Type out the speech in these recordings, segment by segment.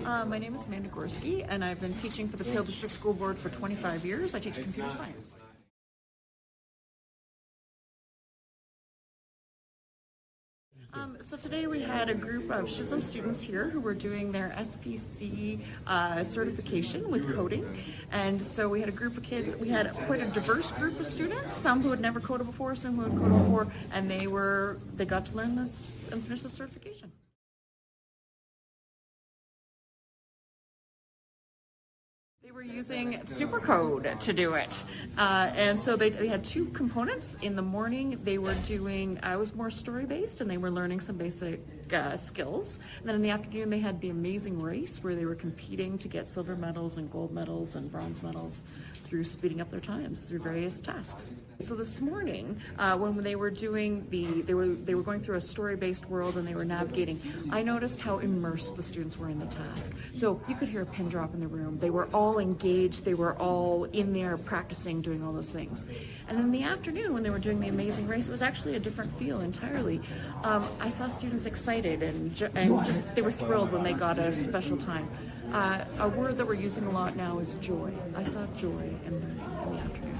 My name is Amanda Gorski, and I've been teaching for the Peel District School Board for 25 years. I teach computer science. So today we had a group of SHISM students here who were doing their SPC certification with coding. And so we had a group of kids. We had quite a diverse group of students, some who had never coded before, some who had coded before, and they got to learn this and finish the certification. They were using SuperCode to do it. And so they had two components. In the morning, they were doing, I was more story-based, and they were learning some basic skills. And then in the afternoon, they had the amazing race where they were competing to get silver medals and gold medals and bronze medals through speeding up their times through various tasks. So this morning, when they were doing they were going through a story-based world and they were navigating, I noticed how immersed the students were in the task. So you could hear a pin drop in the room. They were all engaged. They were all in there practicing, doing all those things. And then in the afternoon, when they were doing the amazing race, it was actually a different feel entirely. I saw students excited and just they were thrilled when they got a special time. A word that we're using a lot now is joy. I saw joy in the afternoon.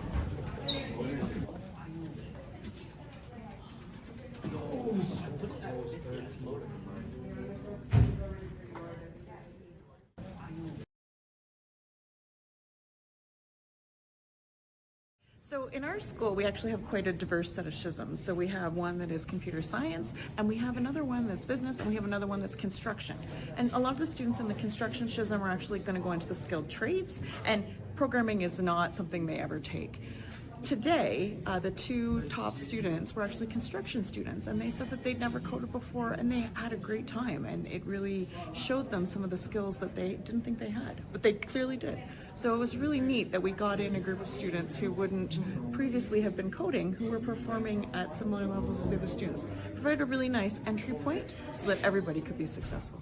So in our school, we actually have quite a diverse set of SHISMs. So we have one that is computer science, and we have another one that's business, and we have another one that's construction. And a lot of the students in the construction SHISM are actually going to go into the skilled trades, and programming is not something they ever take. Today, the two top students were actually construction students, and they said that they'd never coded before, and they had a great time, and it really showed them some of the skills that they didn't think they had, but they clearly did. So it was really neat that we got in a group of students who wouldn't previously have been coding, who were performing at similar levels as the other students. It provided a really nice entry point so that everybody could be successful.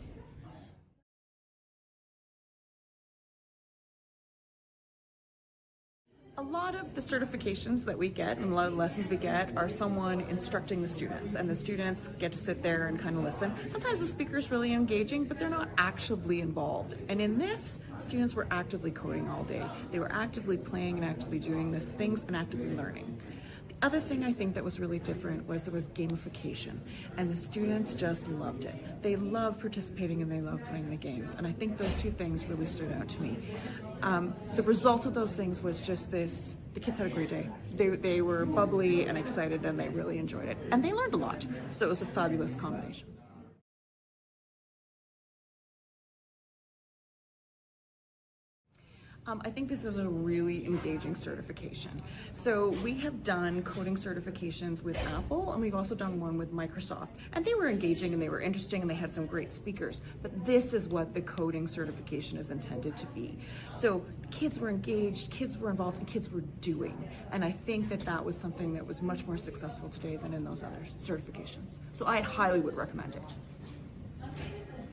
A lot of the certifications that we get and a lot of the lessons we get are someone instructing the students, and the students get to sit there and kind of listen. Sometimes the speaker's really engaging, but they're not actively involved. And in this, students were actively coding all day. They were actively playing and actively doing these things and actively learning. The other thing I think that was really different was there was gamification, and the students just loved it. They loved participating and they loved playing the games, and I think those two things really stood out to me. The result of those things was just this, the kids had a great day. They were bubbly and excited, and they really enjoyed it, and they learned a lot, so it was a fabulous combination. I think this is a really engaging certification. So we have done coding certifications with Apple, and we've also done one with Microsoft. And they were engaging and they were interesting and they had some great speakers. But this is what the coding certification is intended to be. So the kids were engaged, kids were involved, and kids were doing. And I think that that was something that was much more successful today than in those other certifications. So I highly would recommend it.